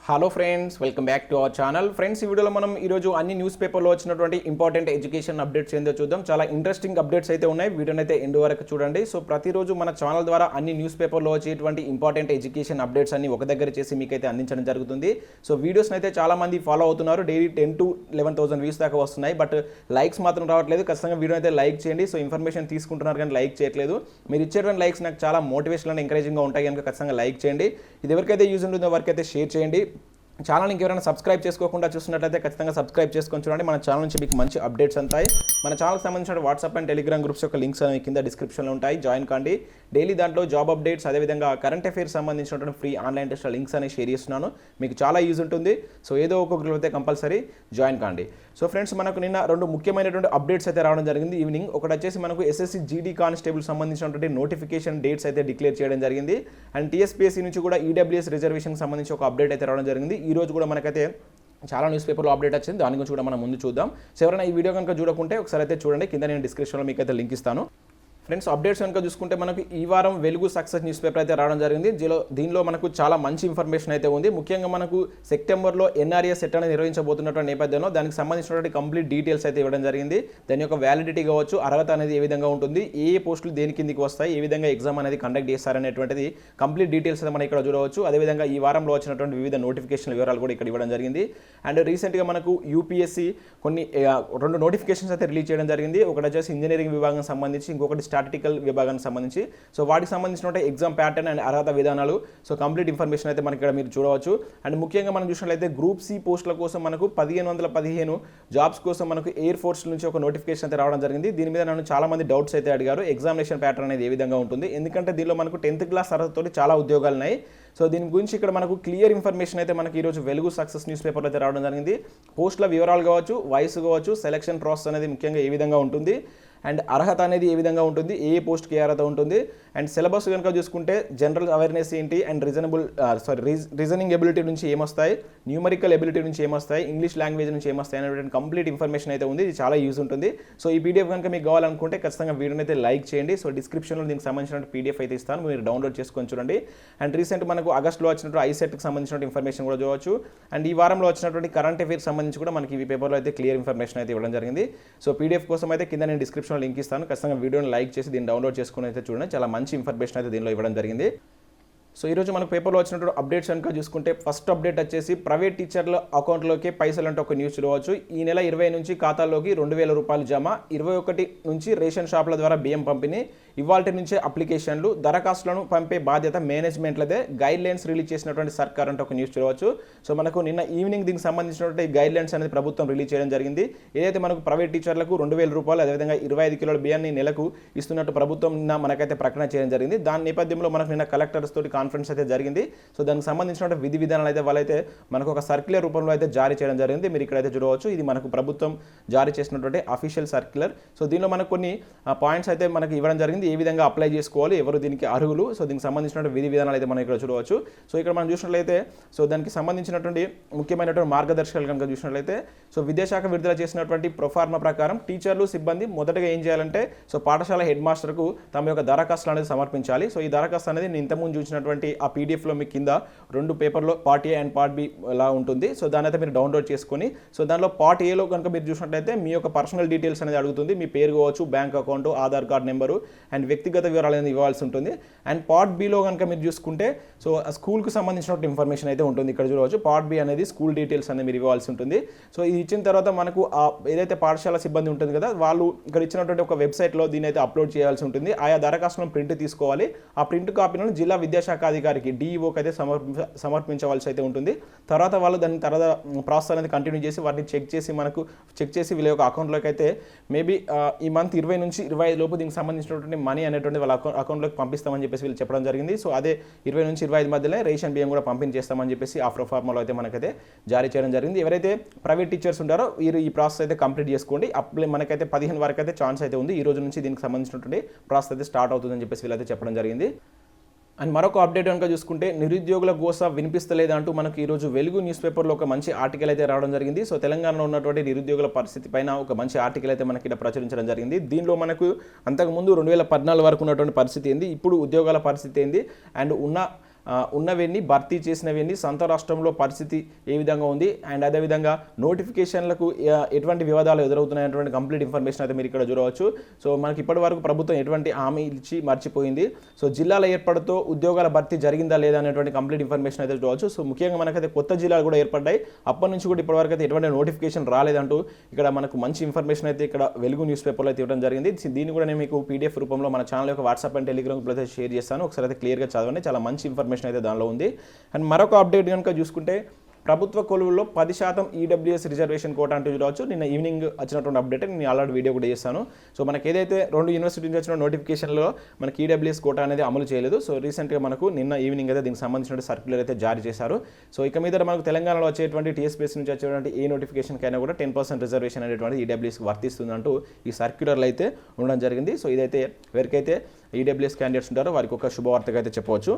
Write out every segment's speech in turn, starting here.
Hello friends, welcome back to our channel. Friends, ఈ వీడియోలో మనం ఈరోజు అన్ని న్యూస్ పేపర్లో వచ్చినటువంటి ఇంపార్టెంట్ ఎడ్యుకేషన్ అప్డేట్స్ ఏందో చూద్దాం. చాలా ఇంట్రెస్టింగ్ అప్డేట్స్ అయితే ఉన్నాయి. వీడియోని అయితే ఎండ్ వరకు చూడండి. సో ప్రతిరోజు మన ఛానల్ ద్వారా అన్ని న్యూస్ పేపర్లో వచ్చేటువంటి ఇంపార్టెంట్ ఎడ్యుకేషన్ అప్డేట్స్ అన్ని ఒక దగ్గర చేసి మీకైతే అందించడం జరుగుతుంది. సో వీడియోస్ని అయితే చాలా మంది ఫాలో అవుతున్నారు. డైలీ 10,000 to 11,000 వ్యూస్ దాకా వస్తున్నాయి. బట్ లైక్స్ మాత్రం రావట్లేదు. ఖచ్చితంగా వీడియో అయితే లైక్ చేయండి. సో ఇన్ఫర్మేషన్ తీసుకుంటున్నారు కానీ లైక్ చేయట్లేదు. మీరు ఇచ్చేటువంటి లైక్స్ నాకు చాలా మోటివేషన్ అండ్ ఎంకరేజింగ్గా ఉంటాయి కనుక ఖచ్చితంగా లైక్ చేయండి. ఇది ఎవరికైతే యూజ్ ఉంటుందో వారికైతే షేర్ చేయండి. ఛానల్ ఇంకెవరైనా సబ్స్క్రైబ్ చేసుకోకుండా చూస్తున్నట్లయితే ఖచ్చితంగా సబ్స్క్రైబ్ చేసుకొని చూడండి. మన ఛానల్ నుంచి మీకు మంచి అప్డేట్స్ ఉంటాయి. మన ఛానల్కి సంబంధించిన వాట్సాప్ అండ్ టెలిగ్రామ్ గ్రూప్స్ యొక్క లింక్స్ అనేవి కింద డిస్క్రిప్షన్లో ఉంటాయి. జాయిన్ కాండి. డైలీ దాంట్లో జాబ్ అప్డేట్స్, అదేవిధంగా కరెంట్ అఫైర్స్ సంబంధించినటువంటి ఫ్రీ ఆన్లైన్ టెస్ట్ లింక్స్ అనేవి షేర్ చేస్తున్నాను. మీకు చాలా యూజ్ ఉంటుంది. సో ఏదో ఒక గ్రూప్ అయితే కంపల్సరీ జాయిన్ కాండి. సో ఫ్రెండ్స్, మనకు నిన్న రెండు ముఖ్యమైనటువంటి అప్డేట్స్ అయితే రావడం జరిగింది ఈవినింగ్. ఒకటి వచ్చేసి మనకు ఎస్ఎస్సి జీడీ కానిస్టేబుల్ సంబంధించినటువంటి నోటిఫికేషన్ డేట్స్ అయితే డిక్లేర్ చేయడం జరిగింది. అండ్ టీఎస్పీఎస్సీ నుంచి కూడా ఈడబ్ల్యూఎస్ రిజర్వేషన్కి సంబంధించి ఒక అప్డేట్ అయితే రావడం జరిగింది. ఈ రోజు కూడా మనకైతే చాలా న్యూస్ పేపర్లో అప్డేట్ వచ్చింది. దాని గురించి కూడా మనం ముందు చూద్దాం. సో ఎవరైనా ఈ వీడియో కనుక చూడకుంటే ఒకసారి అయితే చూడండి. కింద నేను డిస్క్రిప్షన్లో మీకు అయితే లింక్ ఇస్తాను. ఫ్రెండ్స్, అప్డేట్స్ కనుక చూసుకుంటే మనకు ఈ వారం వెలుగు సక్సెస్ న్యూస్ పేపర్ అయితే రావడం జరిగింది. దీనిలో మనకు చాలా మంచి ఇన్ఫర్మేషన్ అయితే ఉంది. ముఖ్యంగా మనకు సెప్టెంబర్లో ఎన్ఆర్ఎస్ సెట్ అనేది నిర్వహించబోతున్నటువంటి నేపథ్యంలో దానికి సంబంధించినటువంటి కంప్లీట్ డీటెయిల్స్ అయితే ఇవ్వడం జరిగింది. దాని యొక్క వ్యాలిడిటీ కావచ్చు, అర్హత అనేది ఏ విధంగా ఉంటుంది, ఏ పోస్టులు దేని కిందికి వస్తాయి, ఏ విధంగా ఎగ్జామ్ అనేది కండక్ట్ చేస్తారనేటువంటిది కంప్లీట్ డీటెయిల్స్ అయితే మనం ఇక్కడ చూడవచ్చు. అదేవిధంగా ఈ వారంలో వచ్చినటువంటి వివిధ నోటిఫికేషన్ వివరాలు కూడా ఇక్కడ ఇవ్వడం జరిగింది. అండ్ రీసెంట్గా మనకు యూపీఎస్సీ కొన్ని 2 నోటిఫికేషన్స్ అయితే రిలీజ్ చేయడం జరిగింది. ఒకటి వచ్చేసి ఇంజనీరింగ్ విభాగం సంబంధించి, ఇంకొకటి స్టాటిస్టికల్ విభాగం సంబంధించి. సో వాటికి సంబంధించిన ఎగ్జామ్ ప్యాటర్న్ అండ్ అర్హత విధానాలు, సో కంప్లీట్ ఇన్ఫర్మేషన్ అయితే మనకి ఇక్కడ మీరు చూడవచ్చు. అండ్ ముఖ్యంగా మనం చూసినట్లయితే గ్రూప్ సి పోస్టుల కోసం మనకు 1515 జాబ్స్ కోసం మనకు ఎయిర్ ఫోర్స్ నుంచి ఒక నోటిఫికేషన్ అయితే రావడం జరిగింది. దీని మీద నన్ను చాలా మంది డౌట్స్ అయితే అడిగారు. ఎగ్జామినేషన్ ప్యాటర్న్ అనేది ఏ విధంగా ఉంటుంది, ఎందుకంటే దీనిలో మనకు 10th క్లాస్ అర్హతతో చాలా ఉద్యోగాలు ఉన్నాయి. సో దీని గురించి ఇక్కడ మనకు క్లియర్ ఇన్ఫర్మేషన్ అయితే మనకి ఈరోజు వెలుగు సక్సెస్ న్యూస్ పేపర్లో అయితే రావడం జరిగింది. పోస్టుల వివరాలు కావచ్చు, వయసు కావచ్చు, సెలక్షన్ ప్రాసెస్ అనేది ముఖ్యంగా ఏ విధంగా ఉంటుంది, అండ్ అర్హత అనేది ఏ విధంగా ఉంటుంది, ఏ పోస్ట్కి ఏ అర్హత ఉంటుంది, అండ్ సిలబస్ కనుక చూసుకుంటే జనరల్ అవేర్నెస్ ఏంటి, అండ్ రీజనింగ్ ఎబిలిటీ నుంచి ఏమొస్తాయి, న్యూమరికల్ ఎబిలిటీ నుంచి ఏమొస్తాయి, ఇంగ్లీష్ లాంగ్వేజ్ నుంచి ఏమొస్తాయి అనేటువంటి కంప్లీట్ ఇన్ఫర్మేషన్ అయితే ఉంది. ఇది చాలా యూజ్ ఉంటుంది. సో ఈ పీడిఎఫ్ కనుక మీకు కావాలనుకుంటే ఖచ్చితంగా వీడియోని అయితే లైక్ చేయండి. సో డిస్క్రిప్షన్లో దీనికి సంబంధించిన పీడిఎఫ్ అయితే ఇస్తాను, మీరు డౌన్లోడ్ చేసుకొని చూడండి. అండ్ రీసెంట్ మనకు ఆగస్టులో వచ్చినటువంటి ఐసెట్కి సంబంధించిన ఇన్ఫర్మేషన్ కూడా చూడవచ్చు. అండ్ ఈ వారంలో వచ్చినటువంటి కరెంట్ అఫైర్స్ సంబంధించి కూడా మనకి ఈ పేపర్లో అయితే క్లియర్ ఇన్ఫర్మేషన్ అయితే ఇవ్వడం జరిగింది. సో పీడిఎఫ్ కోసం అయితే కింద నేను డిస్క్రిప్షన్లో లింక్ ఇస్తాను. ఖచ్చితంగా వీడియోని లైక్ చేసి దీన్ని డౌన్లోడ్ చేసుకుని అయితే చూడండి. చాలా మంచి ఇన్ఫర్మేషన్ అయితే దీనిలో ఇవ్వడం జరిగింది. సో ఈరోజు మనకు పేపర్లో వచ్చినటువంటి అప్డేట్స్ కనుక చూసుకుంటే ఫస్ట్ అప్డేట్ వచ్చేసి ప్రైవేట్ టీచర్ల అకౌంట్లోకి పైసలు అంటే ఒక న్యూస్ చూడవచ్చు. ఈ నెల 20 నుంచి ఖాతాల్లోకి 2,000 రూపాయలు జమ, 21 నుంచి రేషన్ షాపుల ద్వారా బియ్యం పంపిణీ, ఇవాల్టి నుంచే అప్లికేషన్లు, దరఖాస్తులను పంపే బాధ్యత మేనేజ్మెంట్లదే, గైడ్ లైన్స్ రిలీజ్ చేసినటువంటి సర్కార్ అంటే ఒక న్యూస్ చూడవచ్చు. సో మనకు నిన్న ఈవినింగ్ దీనికి సంబంధించినటువంటి గైడ్ లైన్స్ అనేది ప్రభుత్వం రిలీజ్ చేయడం జరిగింది. ఏదైతే మనకు ప్రైవేట్ టీచర్లకు 2,000 రూపాయలు, అదేవిధంగా 25 కిలోల బియ్యాన్ని నెలకు ఇస్తున్నట్టు ప్రభుత్వం నిన్న మనకైతే ప్రకటన చేయడం జరిగింది. దాని నేపథ్యంలో మనకు నిన్న కలెక్టర్స్ తోటి కాన్ఫరెన్స్ అయితే జరిగింది. సో దానికి సంబంధించిన విధి విధానాలు అయితే వాళ్ళైతే మనకు ఒక సర్క్యులర్ రూపంలో అయితే జారీ చేయడం జరిగింది. మీరు ఇక్కడైతే చూడవచ్చు. ఇది మనకు ప్రభుత్వం జారీ చేసినటువంటి అఫీషియల్ సర్క్యులర్. సో దీనిలో మనకు కొన్ని పాయింట్స్ అయితే మనకి ఇవ్వడం జరిగింది. ఏ విధంగా అప్లై చేసుకోవాలి, ఎవరు దీనికి అర్హులు, సో దీనికి సంబంధించిన విధి విధానాలు అయితే మనం ఇక్కడ చూడవచ్చు. సో ఇక్కడ మనం చూసినట్లయితే సో దానికి సంబంధించినటువంటి ముఖ్యమైనటువంటి మార్గదర్శకాలు కనుక చూసినట్లయితే సో విద్యాశాఖ విడుదల చేసినటువంటి ప్రొఫార్మా ప్రకారం టీచర్లు, సిబ్బంది మొదటగా ఏం చేయాలంటే సో పాఠశాల హెడ్ మాస్టర్కు తమ యొక్క దరఖాస్తులు అనేది సమర్పించాలి. సో ఈ దరఖాస్తు అనేది నేను ఇంతకుముందు చూసినటువంటి ఆ పీడిఎఫ్లో మీకు కింద 2 పేపర్లో part A and part B లా ఉంటుంది. సో దాని అయితే మీరు డౌన్లోడ్ చేసుకొని సో దానిలో పార్ట్ ఏలో కనుక మీరు చూసినట్లయితే మీ యొక్క పర్సనల్ డీటెయిల్స్ అనేది అడుగుతుంది. మీ పేరు కావచ్చు, bank account, Aadhaar card number and వ్యక్తిగత వివరాలు అనేది ఇవ్వాల్సి ఉంటుంది. అండ్ పార్ట్ బిలో కనుక మీరు చూసుకుంటే సో స్కూల్కి సంబంధించిన ఇన్ఫర్మేషన్ అయితే ఉంటుంది. ఇక్కడ చూడవచ్చు పార్ట్ బి అనేది స్కూల్ డీటెయిల్స్ అనేది మీరు ఇవ్వాల్సి ఉంటుంది. సో ఇది ఇచ్చిన తర్వాత మనకు ఏదైతే పాఠశాల సిబ్బంది ఉంటుంది కదా, వాళ్ళు ఇక్కడ ఇచ్చినటువంటి ఒక వెబ్సైట్లో దీని అయితే అప్లోడ్ చేయాల్సి ఉంటుంది. ఆయా దరఖాస్తులను ప్రింట్ తీసుకోవాలి. ఆ ప్రింట్ కాపీలను జిల్లా విద్యాశాఖ అధికారికి డిఈఓకి అయితే సమర్పించవలసి అయితే ఉంటుంది. తర్వాత వాళ్ళు దాని తర్వాత ప్రాసెస్ అనేది కంటిన్యూ చేసి వాటిని చెక్ చేసి వీళ్ళ యొక్క అకౌంట్లోకి అయితే మేబీ ఈ మంత్ 20 నుంచి 25 లోపు దీనికి సంబంధించినటువంటి మనీ అనేటువంటి వాళ్ళ అకౌంట్లోకి పంపిస్తామని చెప్పేసి వీళ్ళు చెప్పడం జరిగింది. సో అదే 20 నుంచి 25 మధ్యలో రేషన్ బియ్యం కూడా పంపిణీ చేస్తామని చెప్పేసి ఆ ప్రొఫార్మాలో అయితే మనకైతే జారీ చేయడం జరిగింది. ఎవరైతే ప్రైవేట్ టీచర్స్ ఉంటారో వీరు ఈ ప్రాసెస్ అయితే కంప్లీట్ చేసుకోండి. అప్లై మనకైతే 15 వరకు అయితే ఛాన్స్ అయితే ఉంది. ఈ రోజు నుంచి దీనికి సంబంధించినటువంటి ప్రాసెస్ అయితే స్టార్ట్ అవుతుందని చెప్పేసి వీళ్ళైతే చెప్పడం జరిగింది. అండ్ మరొక అప్డేట్ కనుక చూసుకుంటే నిరుద్యోగుల గోస వినిపిస్తలేదంటూ మనకు ఈరోజు వెలుగు న్యూస్ పేపర్లో ఒక మంచి ఆర్టికల్ అయితే రావడం జరిగింది. సో తెలంగాణలో ఉన్నటువంటి నిరుద్యోగుల పరిస్థితి పైన ఒక మంచి ఆర్టికల్ అయితే మనకి ఇక్కడ ప్రచురించడం జరిగింది. దీనిలో మనకు అంతకుముందు 2014 వరకు ఉన్నటువంటి పరిస్థితి ఏంది, ఇప్పుడు ఉద్యోగాల పరిస్థితి ఏంది, అండ్ ఉన్న ఉన్నవన్నీ భర్తీ చేసినవన్నీ సొంత రాష్ట్రంలో పరిస్థితి ఏ విధంగా ఉంది అండ్ అదేవిధంగా నోటిఫికేషన్లకు ఎటువంటి వివాదాలు ఎదురవుతున్నాయనేటువంటి కంప్లీట్ ఇన్ఫర్మేషన్ అయితే మీరు ఇక్కడ చూడవచ్చు. సో మనకి ఇప్పటి వరకు ప్రభుత్వం ఎటువంటి హామీ ఇచ్చి మర్చిపోయింది. సో జిల్లాల ఏర్పాటుతో ఉద్యోగాల భర్తీ జరిగిందా లేదా అనేటువంటి కంప్లీట్ ఇన్ఫర్మేషన్ అయితే చూడవచ్చు. సో ముఖ్యంగా మనకైతే కొత్త జిల్లాలు కూడా ఏర్పడ్డాయి. అప్పటి నుంచి కూడా ఇప్పటివరకు అయితే ఎటువంటి నోటిఫికేషన్ రాలేదంటూ ఇక్కడ మనకు మంచి ఇన్ఫర్మేషన్ అయితే ఇక్కడ వెలుగు న్యూస్ పేపర్లో అయితే ఇవ్వడం జరిగింది. దీన్ని కూడా నేను మీకు పీడిఎఫ్ రూపంలో మన ఛానల్ యొక్క వాట్సాప్ అండ్ టెలిగ్రామ్ గ్రూప్లో అయితే షేర్ చేస్తాను. ఒకసారి అయితే క్లియర్గా చదవండి. చాలా మంచి ఇన్ఫర్మేషన్ అయితే దానిలో ఉంది. అండ్ మరొక అప్డేట్ కనుక చూసుకుంటే ప్రభుత్వ కొలువుల్లో 10% ఈడబ్ల్యూఎస్ రిజర్వేషన్ కోటా అంటూ చూడవచ్చు. నిన్న ఈవినింగ్ వచ్చినటువంటి అప్డేట్ నేను ఆల్రెడీ వీడియో కూడా చేస్తాను. సో మనకి ఏదైతే 2 యూనివర్సిటీ నుంచి వచ్చిన నోటిఫికేషన్లో మనకి ఈడబ్ల్యూఎస్ కోటా అనేది అమలు చేయలేదు. సో రీసెంట్గా మనకు నిన్న ఈవినింగ్ అయితే దీనికి సంబంధించిన సర్క్యులర్ అయితే జారీ చేశారు. సో ఇక మీద మనకు తెలంగాణలో వచ్చేటువంటి టీఎస్పీఎస్ నుంచి వచ్చేటువంటి ఏ నోటిఫికేషన్కైనా కూడా 10% రిజర్వేషన్ అనేటువంటి ఈడబ్ల్యూఎస్కి వర్తిస్తుందంటూ ఈ సర్క్యులర్లు అయితే ఉండడం జరిగింది. సో ఇదైతే ఎవరికైతే ఈడబ్ల్యూఎస్ క్యాండిడేట్స్ ఉంటారో వారికి ఒక శుభవార్తగా అయితే చెప్పవచ్చు.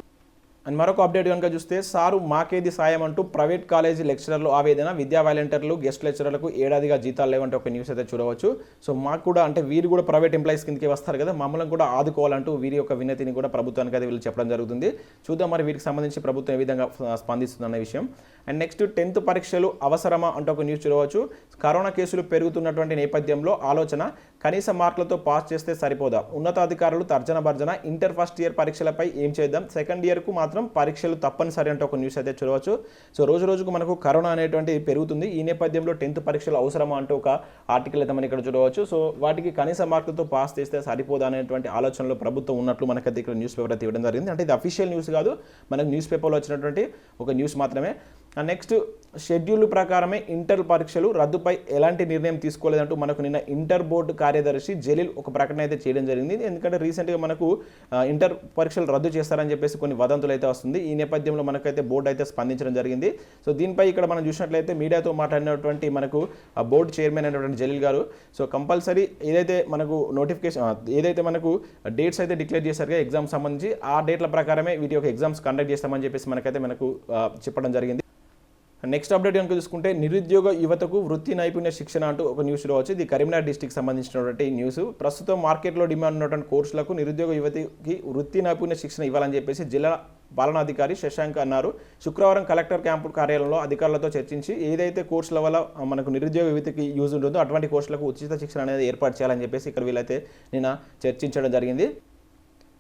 అండ్ మరొక అప్డేట్ కనుక చూస్తే సారు మాకేది సాయం అంటూ ప్రైవేట్ కాలేజీ లెక్చరర్లు ఆవేదన, విద్యా వాలంటీర్లు గెస్ట్ లెక్చరర్లకు ఏడాదిగా జీతాలు లేవంటే ఒక న్యూస్ అయితే చూడవచ్చు. సో మాకు కూడా అంటే వీరు కూడా ప్రైవేట్ ఎంప్లాయీస్ కిందకి వస్తారు కదా, మమ్మల్ని కూడా ఆదుకోవాలంటూ వీరి యొక్క వినతిని కూడా ప్రభుత్వానికి అయితే వీళ్ళు చెప్పడం జరుగుతుంది. చూద్దాం మరి వీరికి సంబంధించి ప్రభుత్వం ఏ విధంగా స్పందిస్తుందన్న విషయం. అండ్ నెక్స్ట్ 10th పరీక్షలు అవసరమా అంటూ ఒక న్యూస్ చూడవచ్చు. కరోనా కేసులు పెరుగుతున్నటువంటి నేపథ్యంలో ఆలోచన, కనీస మార్కులతో పాస్ చేస్తే సరిపోదా, ఉన్నతాధికారులు తర్జన భర్జన, ఇంటర్ ఫస్ట్ ఇయర్ పరీక్షలపై ఏం చేద్దాం, సెకండ్ ఇయర్కు మాత్రం పరీక్షలు తప్పనిసరి అంటే ఒక న్యూస్ అయితే చూడవచ్చు. సో రోజు రోజుకు మనకు కరోనా అనేటువంటి పెరుగుతుంది. ఈ నేపథ్యంలో 10th పరీక్షలు అవసరమా అంటూ ఒక ఆర్టికల్ అయితే మనం ఇక్కడ చూడవచ్చు. సో వాటికి కనీస మార్కులతో పాస్ చేస్తే సరిపోదా అనేటువంటి ఆలోచనలో ప్రభుత్వం ఉన్నట్లు మనకైతే ఇక్కడ న్యూస్ పేపర్ అయితే ఇవ్వడం జరిగింది. అంటే ఇది అఫీషియల్ న్యూస్ కాదు, మనకు న్యూస్ పేపర్లో వచ్చినటువంటి ఒక న్యూస్ మాత్రమే. నెక్స్ట్ షెడ్యూల్ ప్రకారమే ఇంటర్ పరీక్షలు రద్దుపై ఎలాంటి నిర్ణయం తీసుకోలేదంటూ మనకు నిన్న ఇంటర్ బోర్డు కార్యదర్శి జలీల్ ఒక ప్రకటన అయితే చేయడం జరిగింది. ఎందుకంటే రీసెంట్గా మనకు ఇంటర్ పరీక్షలు రద్దు చేస్తారని చెప్పేసి కొన్ని వదంతులు అయితే వస్తుంది. ఈ నేపథ్యంలో మనకైతే బోర్డు అయితే స్పందించడం జరిగింది. సో దీనిపై ఇక్కడ మనం చూసినట్లయితే మీడియాతో మాట్లాడినటువంటి మనకు బోర్డు చైర్మన్ అయినటువంటి జలీల్ గారు, సో కంపల్సరీ ఏదైతే మనకు నోటిఫికేషన్ ఏదైతే మనకు డేట్స్ అయితే డిక్లేర్ చేశారు ఎగ్జామ్స్ సంబంధించి, ఆ డేట్ల ప్రకారమే వీటి యొక్క ఎగ్జామ్స్ కండక్ట్ చేస్తామని చెప్పేసి మనకైతే చెప్పడం జరిగింది. నెక్స్ట్ అప్డేట్ కనుక చూసుకుంటే నిరుద్యోగ యువతకు వృత్తి నైపుణ్య శిక్షణ అంటూ ఒక న్యూస్లో వచ్చి ఇది కరీంనగర్ డిస్టిక్ సంబంధించినటువంటి న్యూస్. ప్రస్తుతం మార్కెట్లో డిమాండ్ ఉన్నటువంటి కోర్సులకు నిరుద్యోగ యువతికి వృత్తి నైపుణ్య శిక్షణ ఇవ్వాలని చెప్పేసి జిల్లా పాలనాధికారి శశాంక్ అన్నారు. శుక్రవారం కలెక్టర్ క్యాంపు కార్యాలయంలో అధికారులతో చర్చించి ఏదైతే కోర్సుల వల్ల మనకు నిరుద్యోగ యువతికి యూజ్ ఉంటుందో అటువంటి కోర్సులకు ఉచిత శిక్షణ అనేది ఏర్పాటు చేయాలని చెప్పేసి ఇక్కడ వీళ్ళైతే నిన్న చర్చించడం జరిగింది.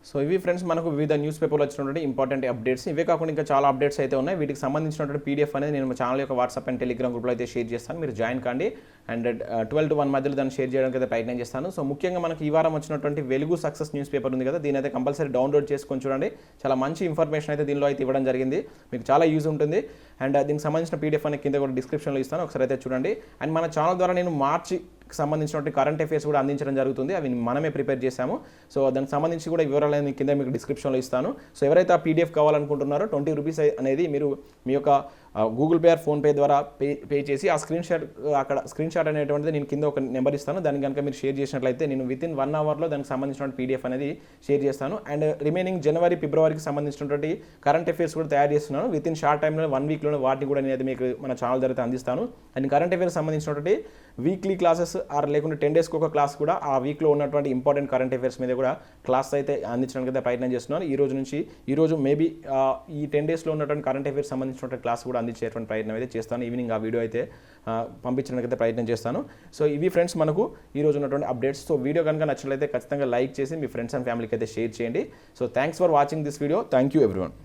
సో ఇవి ఫ్రెండ్స్ మనకు వివిధ న్యూస్ పేపర్లో వచ్చినటువంటి ఇంపార్టెంట్ అప్డేట్స్. ఇవే కాకుండా ఇంకా చాలా అప్డేట్స్ అయితే ఉన్నాయి. వీటికి సంబంధించినటువంటి పీడిఎఫ్ అనేది నేను మా ఛానల్ యొక్క వాట్సాప్ అండ్ టెలిగ్రామ్ గ్రూప్లో అయితే షేర్ చేస్తాను. మీరు జాయిన్ కాండి. అండ్ 12 to 1 మధ్యలో దాన్ని షేర్ చేయడానికి అయితే ప్రయత్నం చేస్తాను. సో ముఖ్యంగా మనకి ఈ వారం వచ్చినటువంటి వెలుగు సక్సెస్ న్యూస్ పేపర్ ఉంది కదా, దీని అయితే కంపల్సరీ డౌన్లోడ్ చేసుకొని చూడండి. చాలా మంచి ఇన్ఫర్మేషన్ అయితే దీనిలో అయితే ఇవ్వడం జరిగింది. మీకు చాలా యూజ్ ఉంటుంది. అండ్ దీనికి సంబంధించిన పీడిఎఫ్ అనేది కింద కూడా డిస్క్రిప్షన్లో ఇస్తాను, ఒకసారి అయితే చూడండి. అండ్ మన ఛానల్ ద్వారా నేను మార్చి సంబంధించినటువంటి కరెంట్ అఫేర్స్ కూడా అందించడం జరుగుతుంది. అవి మనమే ప్రిపేర్ చేశాము. సో దానికి సంబంధించి కూడా వివరాలు కింద మీకు డిస్క్రిప్షన్లో ఇస్తాను. సో ఎవరైతే ఆ పీడిఎఫ్ కావాలనుకుంటున్నారో 20 రూపీస్ అనేది మీరు మీ యొక్క గూగుల్ పే ఆర్ ఫోన్పే ద్వారా పే చేసి ఆ స్క్రీన్ షాట్ అనేటువంటిది నేను కింద ఒక నెంబర్ ఇస్తాను. దాన్ని కనుక మీరు షేర్ చేసినట్లయితే నేను వితిన్ 1 అవర్లో దానికి సంబంధించిన పీడిఎఫ్ అనేది షేర్ చేస్తాను. అండ్ రిమైనింగ్ జనవరి ఫిబ్రవరికి సంబంధించినటువంటి కరెంట్ అఫేర్స్ కూడా తయారు చేస్తున్నాను. వితిన్ షార్ట్ టైంలో 1 వీక్లోనే వాటిని కూడా నేను మీకు మన ఛానల్ ద్వారా అందిస్తాను. అండ్ కరెంట్ అఫేర్స్ సంబంధించినటువంటి వీక్లీ క్లాసెస్ ఆర్ లేకుంటే 10 డేస్కి ఒక క్లాస్ కూడా ఆ వీక్లో ఉన్నటువంటి ఇంపార్టెంట్ కరెంట్ అఫేర్స్ మీద కూడా క్లాస్ అయితే అందించడానికి అయితే ప్రయత్నం చేస్తున్నాను. ఈరోజు మేబీ ఈ 10 డేస్లో ఉన్నటువంటి కరెంట్ అఫేర్స్ సంబంధించినటువంటి క్లాస్ కూడా అందించేటువంటి ప్రయత్నం అయితే చేస్తాను. ఈవినింగ్ ఆ వీడియో అయితే పంపించడానికి అయితే ప్రయత్నం చేస్తాను. సో ఇవి ఫ్రెండ్స్ మనకు ఈరోజు ఉన్నటువంటి అప్డేట్స్. సో వీడియో కనుక నచ్చినట్లయితే ఖచ్చితంగా లైక్ చేసి మీ ఫ్రెండ్స్ అండ్ ఫ్యామిలీకి అయితే షేర్ చేయండి. So thanks for watching this video. Thank you everyone.